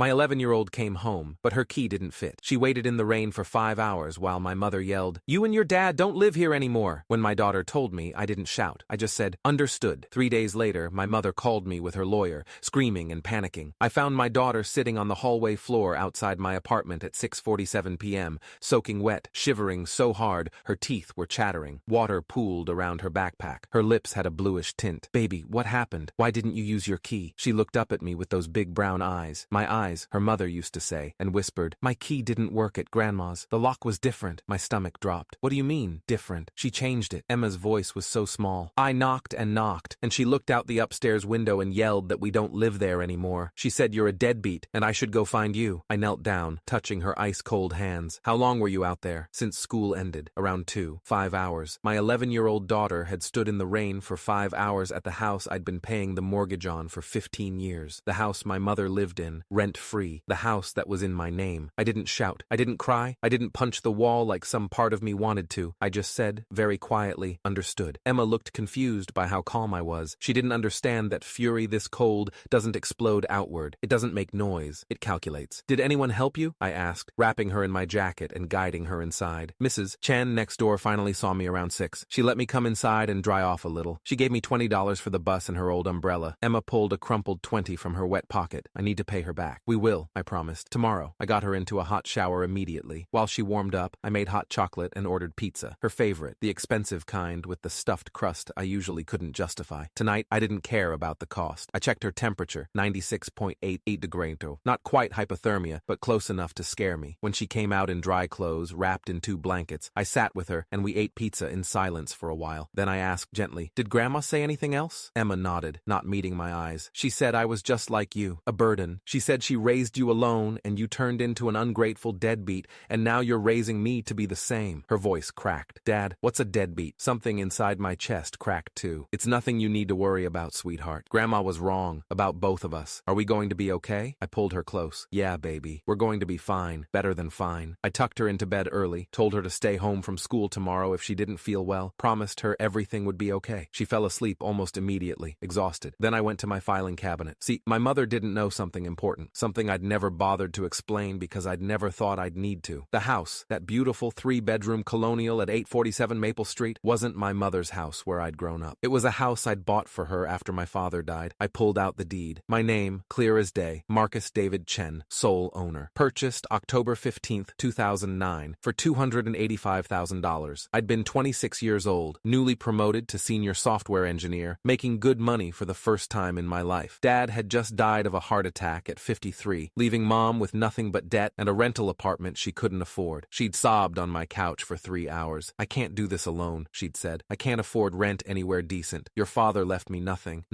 My 11-year-old came home, but her key didn't fit. She waited in the rain for 5 hours while my mother yelled, "You and your dad don't live here anymore." When my daughter told me, I didn't shout. I just said, "Understood." 3 days later, my mother called me with her lawyer, screaming and panicking. I found my daughter sitting on the hallway floor outside my apartment at 6:47 p.m., soaking wet, shivering so hard her teeth were chattering. Water pooled around her backpack. Her lips had a bluish tint. "Baby, what happened? Why didn't you use your key?" She looked up at me with those big brown eyes. "My eyes," her mother used to say, and whispered, "My key didn't work at Grandma's. The lock was different." My stomach dropped. "What do you mean, different?" "She changed it." Emma's voice was so small. "I knocked and knocked, and she looked out the upstairs window and yelled that we don't live there anymore. She said you're a deadbeat, and I should go find you." I knelt down, touching her ice-cold hands. "How long were you out there?" "Since school ended. Around 2. 5 hours. My 11-year-old daughter had stood in the rain for 5 hours at the house I'd been paying the mortgage on for 15 years. The house my mother lived in, rent-free. The house that was in my name. I didn't shout. I didn't cry. I didn't punch the wall like some part of me wanted to. I just said, very quietly, "Understood." Emma looked confused by how calm I was. She didn't understand that fury this cold doesn't explode outward. It doesn't make noise. It calculates. "Did anyone help you?" I asked, wrapping her in my jacket and guiding her inside. Mrs. Chen next door finally saw me around 6. She let me come inside and dry off a little. She gave me $20 for the bus and her old umbrella. Emma pulled a crumpled 20 from her wet pocket. "I need to pay her back." "We will," I promised. "Tomorrow." I got her into a hot shower immediately. While she warmed up, I made hot chocolate and ordered pizza. Her favorite, the expensive kind with the stuffed crust I usually couldn't justify. Tonight, I didn't care about the cost. I checked her temperature, 96.88 degrees. Not quite hypothermia, but close enough to scare me. When she came out in dry clothes, wrapped in 2 blankets, I sat with her and we ate pizza in silence for a while. Then I asked gently, "Did Grandma say anything else?" Emma nodded, not meeting my eyes. "She said I was just like you, a burden. She said she raised you alone and you turned into an ungrateful deadbeat, and now you're raising me to be the same." Her voice cracked. "Dad, what's a deadbeat?" Something inside my chest cracked too. "It's nothing you need to worry about, sweetheart. Grandma was wrong about both of us. Are we going to be okay?" I pulled her close. "Yeah, baby. We're going to be fine. Better than fine." I tucked her into bed early, told her to stay home from school tomorrow if she didn't feel well, promised her everything would be okay. She fell asleep almost immediately, exhausted. Then I went to my filing cabinet. See, my mother didn't know something important, something I'd never bothered to explain because I'd never thought I'd need to. The house, that beautiful 3-bedroom colonial at 847 Maple Street, wasn't my mother's house where I'd grown up. It was a house I'd bought for her after my father died. I pulled out the deed. My name, clear as day, Marcus David Chen, sole owner. Purchased October 15th, 2009, for $285,000. I'd been 26 years old, newly promoted to senior software engineer, making good money for the first time in my life. Dad had just died of a heart attack at 53, leaving Mom with nothing but debt and a rental apartment she couldn't afford. She'd sobbed on my couch for 3 hours. "I can't do this alone," she'd said. "I can't afford rent anywhere decent. Your father left me nothing.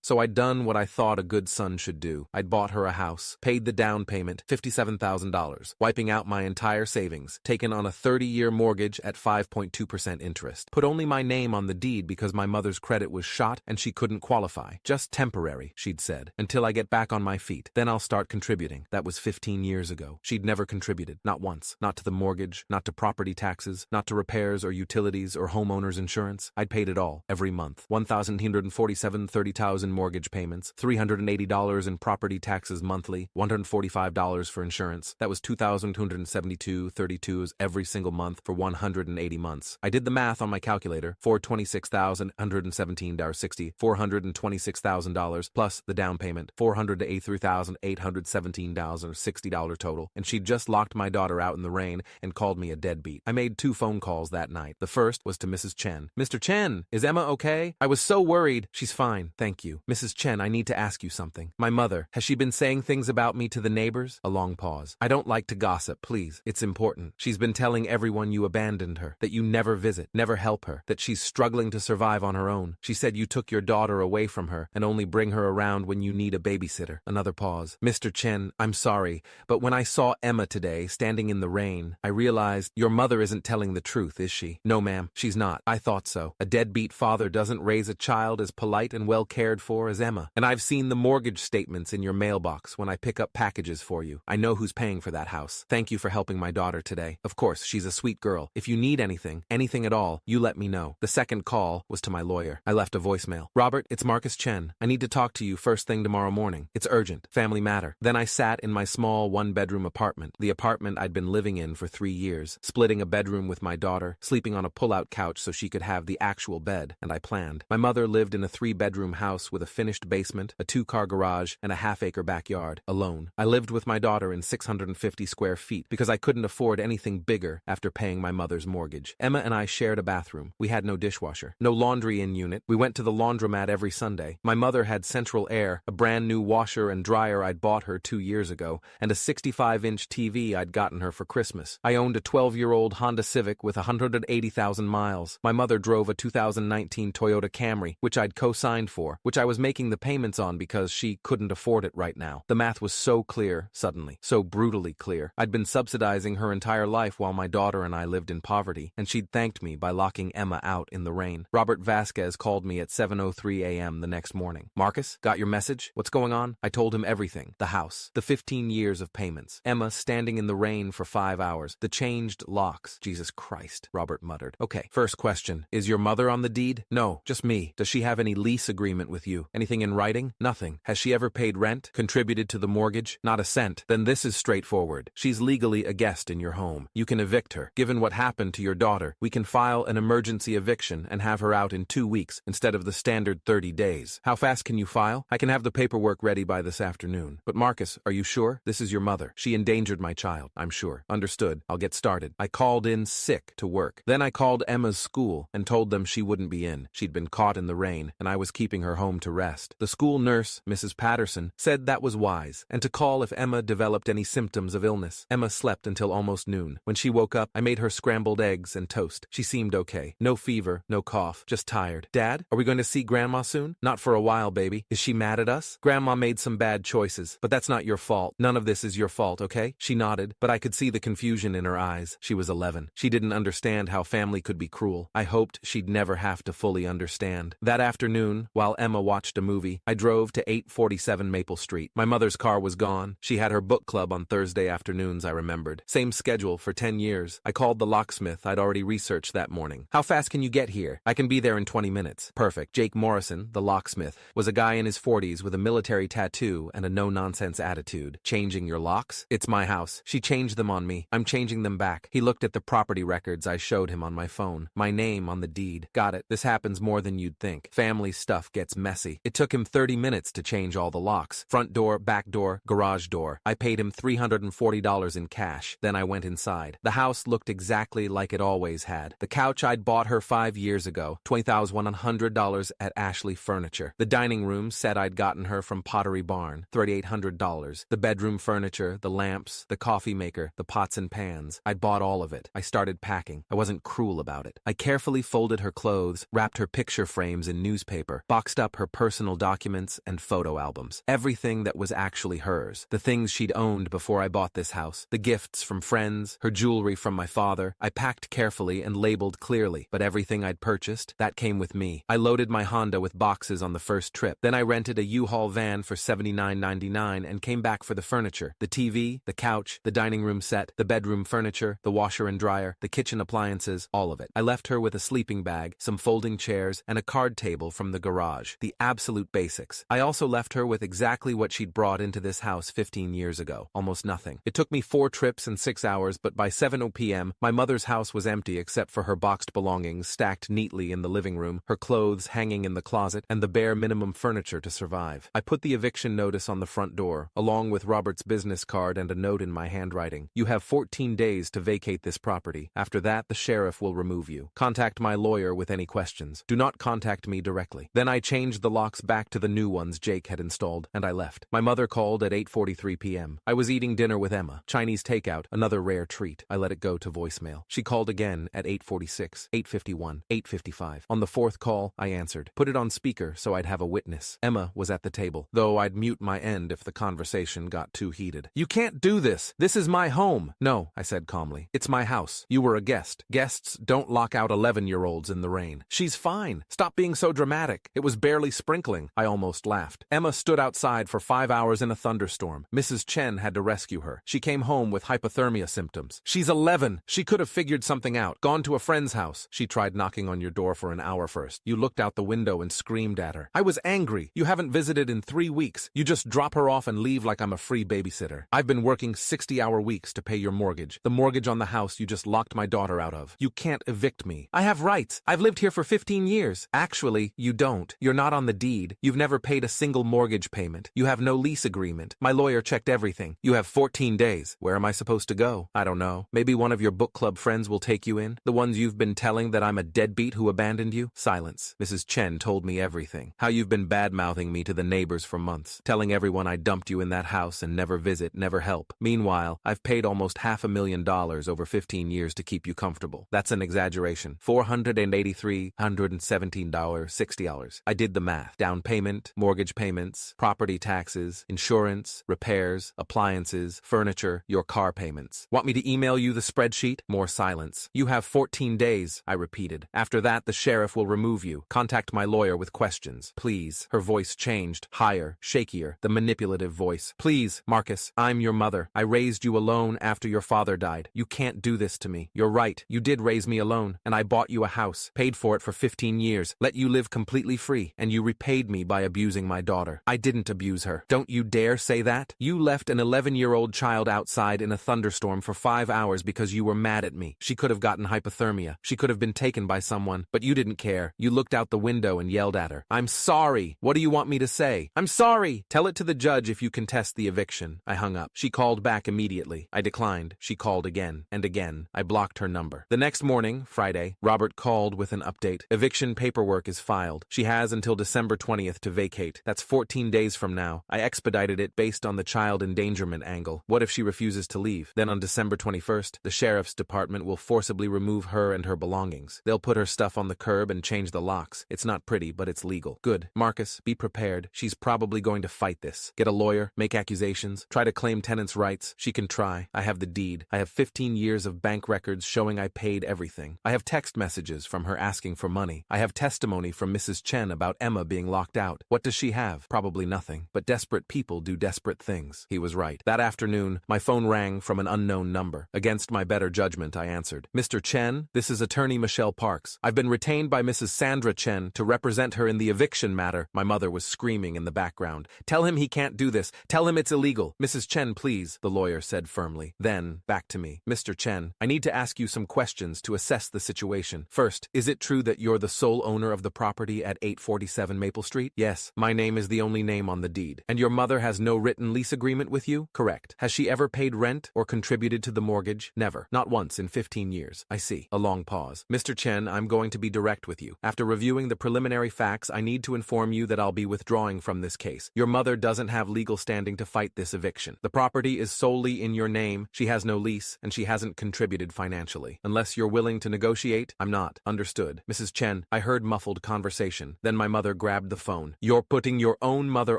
So I'd done what I thought a good son should do. I'd bought her a house, paid the down payment, $57,000, wiping out my entire savings, taken on a 30-year mortgage at 5.2% interest. Put only my name on the deed because my mother's credit was shot and she couldn't qualify. Just temporary," she'd said, "until I get back on my feet. Then I'll start contributing." That was 15 years ago. She'd never contributed, not once. Not to the mortgage, not to property taxes, not to repairs or utilities or homeowner's insurance. I'd paid it all, every month. $1,147 $30,000 mortgage payments, $380 in property taxes monthly, $145 for insurance. That was $2,272.32 every single month for 180 months. I did the math on my calculator. $426,117.60, $426,000 plus the down payment, $483,817.60 total, and she'd just locked my daughter out in the rain and called me a deadbeat. I made 2 phone calls that night. The first was to Mrs. Chen. "Mr. Chen, is Emma okay? I was so worried." "She's fine, thank you." "Mrs. Chen, I need to ask you something. My mother, has she been saying things about me to the neighbors?" A long pause. "I don't like to gossip, please. It's important. She's been telling everyone you abandoned her, that you never visit, never help her, that she's struggling to survive on her own. She said you took your daughter away from her and only bring her around when you need a babysitter." Another pause. "Mr. Chen, I'm sorry, but when I saw Emma today, standing in the rain, I realized your mother isn't telling the truth, is she?" "No, ma'am, she's not." "I thought so. A deadbeat father doesn't raise a child as polite and well cared for as Emma. And I've seen the mortgage statements in your mailbox when I pick up packages for you. I know who's paying for that house. Thank you for helping my daughter today. Of course, she's a sweet girl. If you need anything at all, you let me know." The second call was to my lawyer. I left a voicemail. "Robert, it's Marcus Chen. I need to talk to you first thing tomorrow morning. It's urgent. Family matter." mother. Then I sat in my small one-bedroom apartment, the apartment I'd been living in for 3 years, splitting a bedroom with my daughter, sleeping on a pull-out couch so she could have the actual bed, and I planned. My mother lived in a 3-bedroom house with a finished basement, a 2-car garage, and a half-acre backyard, alone. I lived with my daughter in 650 square feet because I couldn't afford anything bigger after paying my mother's mortgage. Emma and I shared a bathroom. We had no dishwasher, no laundry in unit. We went to the laundromat every Sunday. My mother had central air, a brand new washer and dryer I'd bought her 2 years ago, and a 65-inch TV I'd gotten her for Christmas. I owned a 12-year-old Honda Civic with 180,000 miles. My mother drove a 2019 Toyota Camry, which I'd co-signed for, which I was making the payments on because she couldn't afford it right now. The math was so clear, suddenly, so brutally clear. I'd been subsidizing her entire life while my daughter and I lived in poverty, and she'd thanked me by locking Emma out in the rain. Robert Vasquez called me at 7:03 a.m. the next morning. "Marcus, got your message? What's going on?" I told him everything. The house, the 15 years of payments, Emma standing in the rain for 5 hours, the changed locks. Jesus Christ, Robert muttered. "Okay, first question. Is your mother on the deed?" "No, just me." "Does she have any lease agreement with you? Anything in writing?" "Nothing." "Has she ever paid rent? Contributed to the mortgage?" "Not a cent." "Then this is straightforward. She's legally a guest in your home. You can evict her. Given what happened to your daughter, we can file an emergency eviction and have her out in 2 weeks instead of the standard 30 days. How fast can you file?" "I can have the paperwork ready by this afternoon." "But Marcus, are you sure? This is your mother. She endangered my child." "I'm sure." "Understood. I'll get started." I called in sick to work. Then I called Emma's school and told them she wouldn't be in. She'd been caught in the rain, and I was keeping her home to rest. The school nurse, Mrs. Patterson, said that was wise, and to call if Emma developed any symptoms of illness. Emma slept until almost noon. When she woke up, I made her scrambled eggs and toast. She seemed okay. No fever, no cough, just tired. "Dad, are we going to see Grandma soon?" "Not for a while, baby." "Is she mad at us?" "Grandma made some bad choices, but that's not your fault. None of this is your fault, okay?" She nodded, but I could see the confusion in her eyes. She was 11. She didn't understand how family could be cruel. I hoped she'd never have to fully understand. That afternoon, while Emma watched a movie, I drove to 847 Maple Street. My mother's car was gone. She had her book club on Thursday afternoons, I remembered. Same schedule for 10 years. I called the locksmith I'd already researched that morning. "How fast can you get here?" "I can be there in 20 minutes. "Perfect." Jake Morrison, the locksmith, was a guy in his 40s with a military tattoo and a no-nonsense attitude. "Changing your locks?" "It's my house. She changed them on me. I'm changing them back." He looked at the property records I showed him on my phone. My name on the deed. "Got it. This happens more than you'd think. Family stuff gets messy." It took him 30 minutes to change all the locks. Front door, back door, garage door. I paid him $340 in cash. Then I went inside. The house looked exactly like it always had. The couch I'd bought her 5 years ago, $20,100 at Ashley Furniture. The dining room set I'd gotten her from Pottery Barn, $3,800. The bedroom furniture, the lamps, the coffee maker, the pots and pans. I'd bought all of it. I started packing. I wasn't cruel about it. I carefully folded her clothes, wrapped her picture frames in newspaper, boxed up her personal documents and photo albums. Everything that was actually hers. The things she'd owned before I bought this house. The gifts from friends, her jewelry from my father. I packed carefully and labeled clearly, but everything I'd purchased, that came with me. I loaded my Honda with boxes on the first trip. Then I rented a U-Haul van for $79.99 and came back for the furniture. The TV, the couch, the dining room set, the bedroom furniture, the washer and dryer, the kitchen appliances, all of it. I left her with a sleeping bag, some folding chairs, and a card table from the garage. The absolute basics. I also left her with exactly what she'd brought into this house 15 years ago. Almost nothing. It took me 4 trips and 6 hours, but by 7 p.m., my mother's house was empty except for her boxed belongings stacked neatly in the living room, her clothes hanging in the closet, and the bare minimum furniture to survive. I put the eviction notice on the front door, along with Robert's business card and a note in my handwriting. "You have 14 days to vacate this property. After that, the sheriff will remove you. Contact my lawyer with any questions. Do not contact me directly." Then I changed the locks back to the new ones Jake had installed, and I left. My mother called at 8:43 p.m. I was eating dinner with Emma. Chinese takeout, another rare treat. I let it go to voicemail. She called again at 8:46, 8:51, 8:55. On the 4th call, I answered. Put it on speaker so I'd have a witness. Emma was at the table, though I'd mute my end if the conversation got too heated. "You can't do this. This is my home." "No," I said calmly. "It's my house. You were a guest. Guests don't lock out 11-year-olds in the rain." "She's fine. Stop being so dramatic. It was barely sprinkling." I almost laughed. "Emma stood outside for 5 hours in a thunderstorm. Mrs. Chen had to rescue her. She came home with hypothermia symptoms. She's 11. She could have figured something out. Gone to a friend's house. She tried knocking on your door for an hour first. You looked out the window and screamed at her. I was angry. You haven't visited in 3 weeks. You just drop her off and leave like I'm a free babysitter. I've been working 60-hour weeks to pay your mortgage. The mortgage on the house you just locked my daughter out of. You can't evict me. I have rights. I've lived here for 15 years. Actually, you don't. You're not on the deed. You've never paid a single mortgage payment. You have no lease agreement. My lawyer checked everything. You have 14 days. Where am I supposed to go? I don't know. Maybe one of your book club friends will take you in? The ones you've been telling that I'm a deadbeat who abandoned you? Silence. Mrs. Chen told me everything. How you've been bad-mouthing me to the neighbors for months, telling everyone I dumped you in that house and never visit, never help. Meanwhile, I've paid almost $500,000 over 15 years to keep you comfortable. That's an exaggeration. $483,117, $60. I did the math. Down payment, mortgage payments, property taxes, insurance, repairs, appliances, furniture, your car payments. Want me to email you the spreadsheet? More silence. You have 14 days, I repeated. After that, the sheriff will remove you. Contact my lawyer with questions. Please. Her voice changed. Higher, shakier, the manipulative voice. Please, Marcus, I'm your mother. I raised you alone after your father died. You can't do this to me. You're right. You did raise me alone, and I bought you a house, paid for it for 15 years, let you live completely free, and you repaid me by abusing my daughter. I didn't abuse her. Don't you dare say that. You left an 11-year-old child outside in a thunderstorm for 5 hours because you were mad at me. She could have gotten hypothermia. She could have been taken by someone, but you didn't care. You looked out the window and yelled at her. I'm sorry. What do you want me to say? I'm sorry. Tell it to the judge if you contest the eviction. I hung up. She called back immediately. I declined. She called again and again. I blocked her number. The next morning, Friday, Robert called with an update. Eviction paperwork is filed. She has until December 20th to vacate. That's 14 days from now. I expedited it based on the child endangerment angle. What if she refuses to leave? Then on December 21st, the sheriff's department will forcibly remove her and her belongings. They'll put her stuff on the curb and change the locks. It's not pretty, but it's legal. Good. Marcus, be prepared. She's probably going to fight this. Get a lawyer, make accusations, try to claim tenants' rights. She can try. I have the deed. I have 15 years of bank records showing I paid everything. I have text messages from her asking for money. I have testimony from Mrs. Chen about Emma being locked out. What does she have? Probably nothing. But desperate people do desperate things. He was right. That afternoon, my phone rang from an unknown number. Against my better judgment, I answered. Mr. Chen, this is attorney Michelle Parks. I've been retained by Mrs. Sandra Chen to represent her in the eviction matter. My mother was screaming in the background. Tell him he can't do this. Tell him it's illegal. Mrs. Chen, please, the lawyer said firmly. Then, back to me. Mr. Chen, I need to ask you some questions to assess the situation. First, is it true that you're the sole owner of the property at 847 Maple Street? Yes, my name is the only name on the deed. And your mother has no written lease agreement with you? Correct. Has she ever paid rent or contributed to the mortgage? Never. Not once in 15 years. I see. A long pause. Mr. Chen, I'm going to be direct with you. After reviewing the preliminary facts, I need to inform you that I'll be withdrawing from this case. Your mother doesn't have legal standing to fight this eviction. The property is solely in your name, she has no lease, and she hasn't contributed financially. Unless you're willing to negotiate, I'm not. Understood. Mrs. Chen, I heard muffled conversation. Then my mother grabbed the phone. You're putting your own mother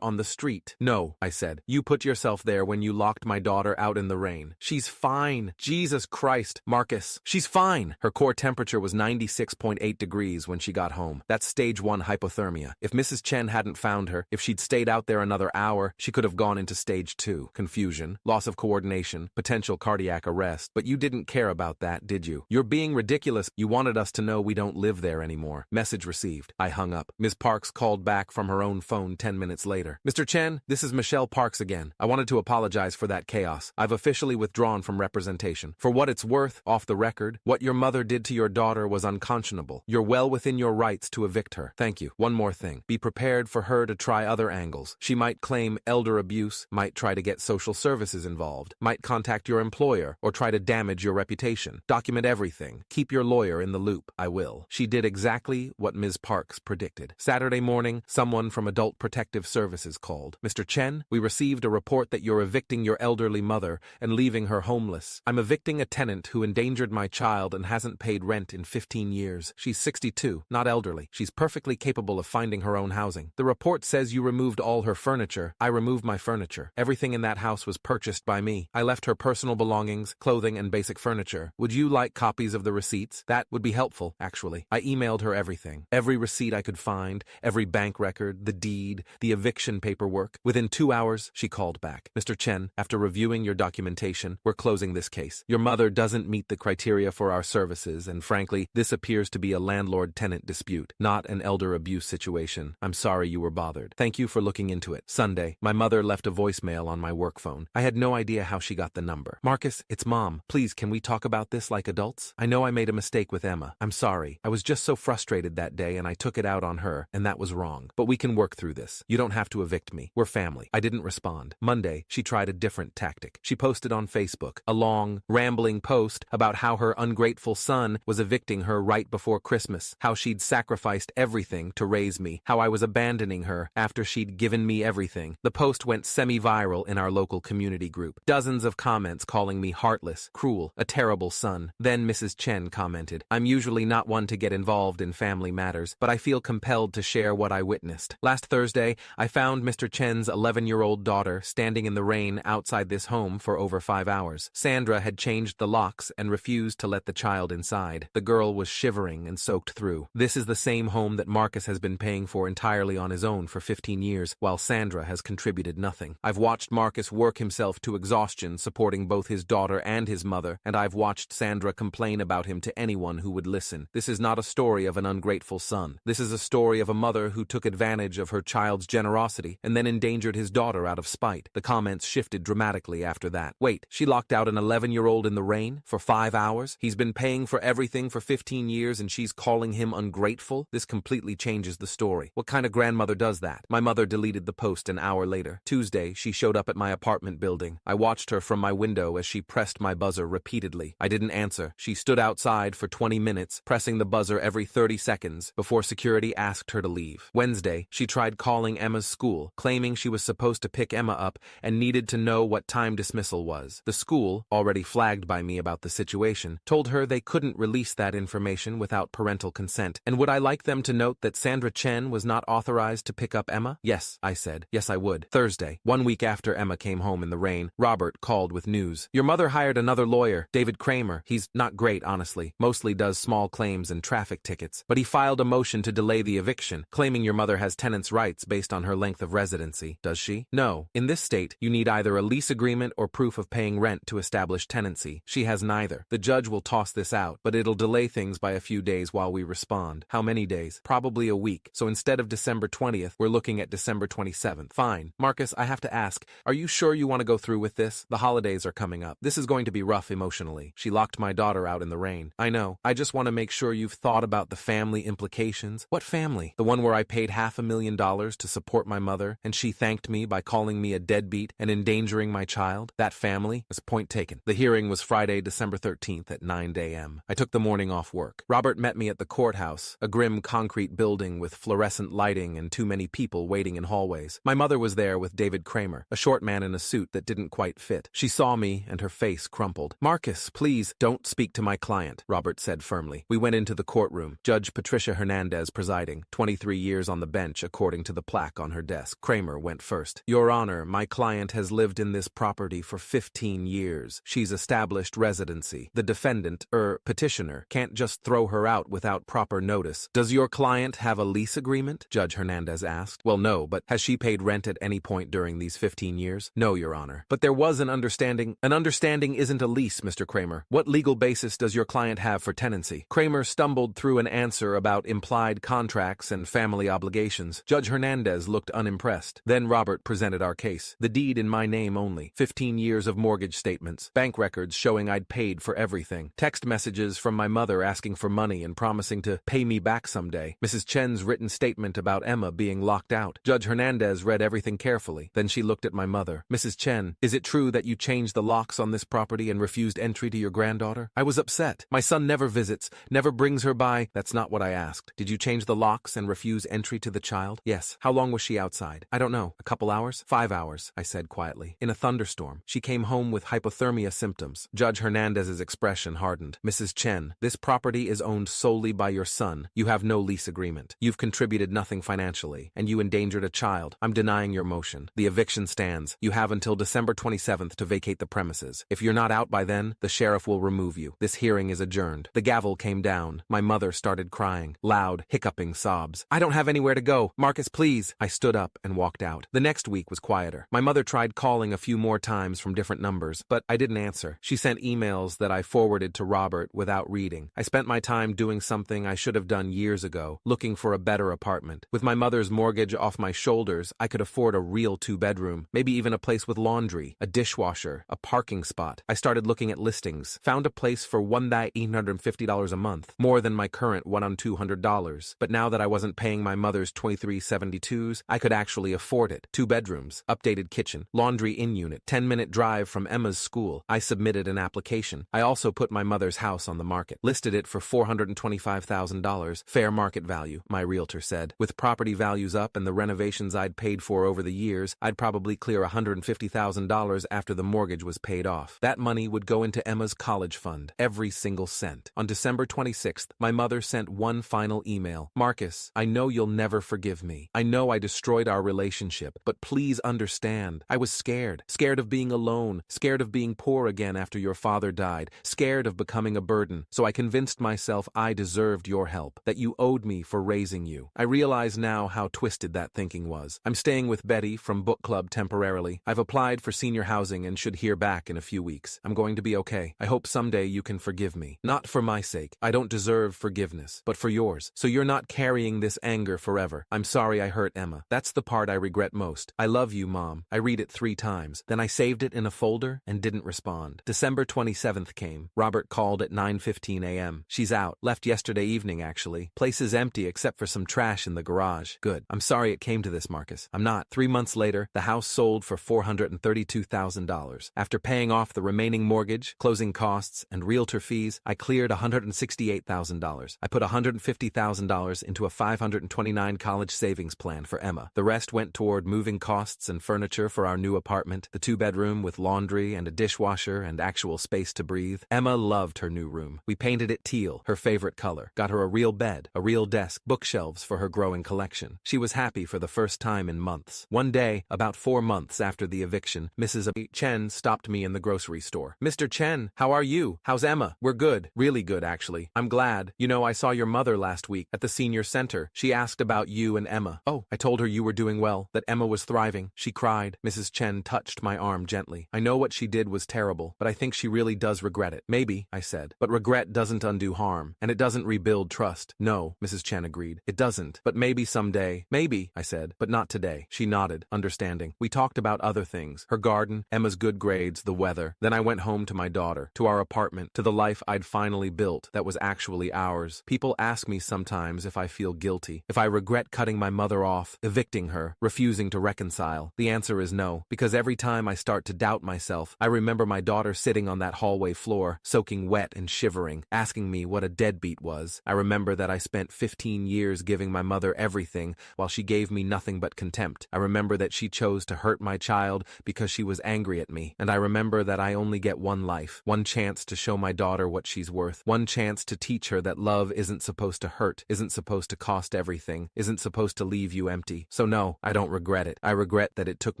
on the street. No, I said. You put yourself there when you locked my daughter out in the rain. She's fine. Jesus Christ, Marcus. She's fine. Her core temperature was 96.8 degrees when she got home. That's stage 1 hypothermia. If Mrs. Chen hadn't found her, if she'd stayed out there another hour, she could have gone into stage 2. Confusion, loss of coordination, potential cardiac arrest. But you didn't care about that, did you? You're being ridiculous. You wanted us to know we don't live there anymore. Message received. I hung up. Ms. Parks called back from her own phone 10 minutes later. Mr. Chen, this is Michelle Parks again. I wanted to apologize for that chaos. I've officially withdrawn from representation. For what it's worth, off the record, what your mother did to your daughter was unconscionable. You're well within your rights to evict her. Thank you. One more thing. Be prepared for her to try other angles. She might claim elder abuse, might try to get social services involved, might contact your employer, or try to damage your reputation. Document everything. Keep your lawyer in the loop. I will. She did exactly what Ms. Parks predicted. Saturday morning, someone from Adult Protective Services called. Mr. Chen, we received a report that you're evicting your elderly mother and leaving her homeless. I'm evicting a tenant who endangered my child and hasn't paid rent in 15 years. She's 62, not elderly. She's perfectly capable of finding her own housing. The report says you removed all her furniture. I removed my furniture. Everything in that house was purchased by me. I left her personal belongings, clothing, and basic furniture. Would you like copies of the receipts? That would be helpful, actually. I emailed her everything. Every receipt I could find, every bank record, the deed, the eviction paperwork. Within 2 hours, she called back. Mr. Chen, after reviewing your documentation, we're closing this case. Your mother doesn't meet the criteria for our services, and frankly, this appears to be a landlord-tenant dispute, not an elder abuse situation. I'm sorry you were bothered. Thank you for looking into it. Sunday, My mother left a voicemail on my work phone. I had no idea how she got the number. Marcus, it's Mom. Please, can we talk about this like adults? I know I made a mistake with Emma. I'm sorry. I was just so frustrated that day and I took it out on her, and that was wrong. But we can work through this. You don't have to evict me. We're family. I didn't respond. Monday, she tried a different tactic. She posted on Facebook a long, rambling post about how her ungrateful son was evicting her right before Christmas, how she'd sacrificed everything to raise me, how I was abandoning her after she'd given me everything. The post went semi-viral in our local community group. Dozens of comments calling me heartless, cruel, a terrible son. Then Mrs. Chen commented, I'm usually not one to get involved in family matters, but I feel compelled to share what I witnessed. Last Thursday, I found Mr. Chen's 11-year-old daughter standing in the rain outside this home for over 5 hours. Sandra had changed the locks and refused to let the child inside. The girl was shivering and soaked through. This is the same home that Marcus has been paying for entirely on his own for 15 years, while Sandra has contributed nothing. I've watched Marcus work himself to exhaustion supporting both his daughter and his mother, and I've watched Sandra complain about him to anyone who would listen. This is not a story of an ungrateful son. This is a story of a mother who took advantage of her child's generosity and then endangered his daughter out of spite. The comments shifted dramatically after that. Wait, she locked out an 11-year-old in the rain for 5 hours? He's been paying for everything for 15 years and she's calling him ungrateful? This completely changes the story. What kind of grandmother does that? My mother deleted the post an hour later. Tuesday, she showed up at my apartment building. I watched her from my window as she pressed my buzzer repeatedly. I didn't answer. She stood outside for 20 minutes, pressing the buzzer every 30 seconds before security asked her to leave. Wednesday, she tried calling Emma's school, claiming she was supposed to pick Emma up and needed to know what time dismissal was. The school, already flagged by me about the situation, told her they couldn't release that information without parental consent. And would I like them to note that Sandra Chen was not authorized to pick up Emma? Yes, I said. Yes, I would. Thursday, 1 week after Emma came home in the rain, Robert called with news. Your mother hired another lawyer, David Kramer. He's not great, honestly. Mostly does small claims and traffic tickets. But he filed a motion to delay the eviction, claiming your mother has tenants' rights based on her length of residency. Does she? No. In this state, you need either a lease agreement or proof of paying rent to establish tenancy. She has neither. The judge will toss this out, but it'll delay things by a few days while we respond. How many days? Probably a week. So instead of December 20th, we're looking at December 27th. Fine. Marcus, I have to ask, are you sure you want to go through with this? The holidays are coming up. This is going to be rough emotionally. She locked my daughter out in the rain. I know. I just want to make sure you've thought about the family implications. What family? The one where I paid $500,000 to support my mother, and she thanked me by calling me a deadbeat and endangering my child? That family? Is point taken. The hearing was Friday, December 13th at 9 a.m. I took the morning off work. Robert met me at the courthouse, a grim concrete building with fluorescent lighting and too many people waiting in hallways. My mother was there with David Kramer, a short man in a suit that didn't quite fit. She saw me and her face crumpled. Marcus, please don't speak to my client, Robert said firmly. We went into the courtroom. Judge Patricia Hernandez presiding, 23 years on the bench according to the plaque on her desk. Kramer went first. Your Honor, my client has lived in this property for 15 years. She's established residency. The defendant, petitioner, can't just throw her out without proper notice. Does your client have a lease agreement? Judge Hernandez asked. Well, no, but has she paid rent at any point during these 15 years? No, Your Honor. But there was an understanding. An understanding isn't a lease, Mr. Kramer. What legal basis does your client have for tenancy? Kramer stumbled through an answer about implied contracts and family obligations. Judge Hernandez looked unimpressed. Then Robert presented our case. The deed in my name only. 15 years of mortgage statements. Bank records showing I'd paid for everything. Text messages from my mother asking for money and promising to pay me back someday. Mrs. Chen's written statement about Emma being locked out. Judge Hernandez read everything carefully. Then she looked at my mother. Mrs. Chen, is it true that you changed the locks on this property and refused entry to your granddaughter? I was upset. My son never visits, never brings her by. That's not what I asked. Did you change the locks and refuse entry to the child? Yes. How long was she outside? I don't know. A couple hours? 5 hours, I said quietly. In a thunderstorm. She came home with hypothermia symptoms. Judge Hernandez's expression hardened. Mrs. Chen, this property is owned solely by your son. You have no lease agreement. You've contributed nothing financially, and you endangered a child. I'm denying your motion. The eviction stands. You have until December 27th to vacate the premises. If you're not out by then, the sheriff will remove you. This hearing is adjourned. The gavel came down. My mother started crying. Loud, hiccuping sobs. I don't have anywhere to go. Marcus, please. I stood up and walked out. The next week was quieter. My mother tried calling a few more times from different numbers, but I didn't answer. She sent emails that I forwarded to Robert without reading. I spent my time doing something I should have done years ago, looking for a better apartment. With my mother's mortgage off my shoulders, I could afford afford a real two-bedroom, maybe even a place with laundry, a dishwasher, a parking spot. I started looking at listings, found a place for $1,850 a month, more than my current $1,200. But now that I wasn't paying my mother's $23.72s, I could actually afford it. 2 bedrooms, updated kitchen, laundry in-unit, 10-minute drive from Emma's school. I submitted an application. I also put my mother's house on the market, listed it for $425,000, fair market value, my realtor said. With property values up and the renovations I'd paid for over the years, I'd probably clear $150,000 after the mortgage was paid off. That money would go into Emma's college fund, every single cent. On December 26th, my mother sent one final email. Marcus, I know you'll never forgive me. I know I destroyed our relationship, but please understand. I was scared. Scared of being alone. Scared of being poor again after your father died. Scared of becoming a burden. So I convinced myself I deserved your help, that you owed me for raising you. I realize now how twisted that thinking was. I'm staying with Betty from book club temporarily. I've applied for senior housing and should hear back in a few weeks. I'm going to be okay. I hope someday you can forgive me. Not for my sake. I don't deserve forgiveness, but for yours. So you're not carrying this anger forever. I'm sorry I hurt Emma. That's the part I regret most. I love you, Mom. I read it 3 times. Then I saved it in a folder and didn't respond. December 27th came. Robert called at 9:15 a.m. She's out. Left yesterday evening, actually. Place is empty except for some trash in the garage. Good. I'm sorry it came to this, Marcus. I'm not. 3 months later, the house sold for $432,000. After paying off the remaining mortgage, closing costs, and realtor fees, I cleared $168,000. I put $150,000 into a $529 college savings plan for Emma. The rest went toward moving costs and furniture for our new apartment, the 2-bedroom with laundry and a dishwasher and actual space to breathe. Emma loved her new room. We painted it teal, her favorite color. Got her a real bed, a real desk, bookshelves for her growing collection. She was happy for the first time in months. One day, about 4 months after the eviction, Mrs. Chen stopped me in the grocery store. Mr. Chen, how are you? How's Emma? We're good. Really good, actually. I'm glad. You know, I saw your mother last week at the senior center. She asked about you and Emma. Oh, I told her you were doing well, that Emma was thriving. She cried. Mrs. Chen touched my arm gently. I know what she did was terrible, but I think she really does regret it. Maybe, I said. But regret doesn't undo harm, and it doesn't rebuild trust. No, Mrs. Chen agreed. It doesn't. But maybe someday. Maybe, I said. But not today. She nodded, understanding. We talked about other things. Her garden, Emma's good grades, the weather. Then I went home to my daughter, to our apartment, to the life I'd finally built that was actually ours. People ask me sometimes if I feel guilty, if I regret cutting my mother off, evicting her, refusing to reconcile. The answer is no, because every time I start to doubt myself, I remember my daughter sitting on that hallway floor, soaking wet and shivering, asking me what a deadbeat was. I remember that I spent 15 years giving my mother everything while she gave me nothing but contempt. I remember that she chose to hurt my child because she was angry at me. And I remember that I only get one life, one chance to show my daughter what she's worth, one chance to teach her that love isn't supposed to hurt, isn't supposed to cost everything, isn't supposed to leave you empty. So no, I don't regret it. I regret that it took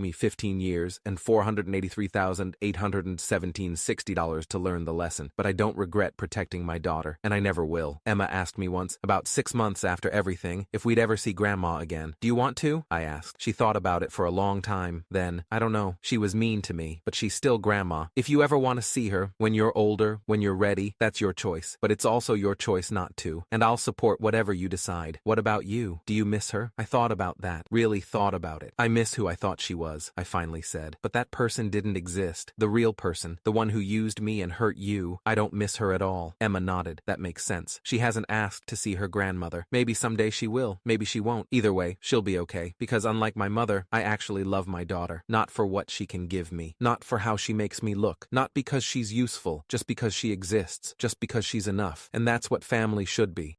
me 15 years and $483,817.60 to learn the lesson, but I don't regret protecting my daughter, and I never will. Emma asked me once, about 6 months after everything, if we'd ever see Grandma again. Do you want to? I asked. She thought about it for a long time. Then, I don't know, she was mean to me, but she's still Grandma. If you ever want to see her, when you're older, when you're ready, that's your choice. But it's also your choice not to, and I'll support whatever you decide. What about you? Do you miss her? I thought about that, really thought about it. I miss who I thought she was, I finally said. But that person didn't exist. The real person, the one who used me and hurt you. I don't miss her at all. Emma nodded. That makes sense. She hasn't asked to see her grandmother. Maybe someday she will. Maybe she won't. Either way, she'll be okay. Because unlike my mother, I actually love my daughter. Not for what she can give me. Not for how she makes me look. Not because she's useful. Just because she exists. Just because she's enough. And that's what family should be.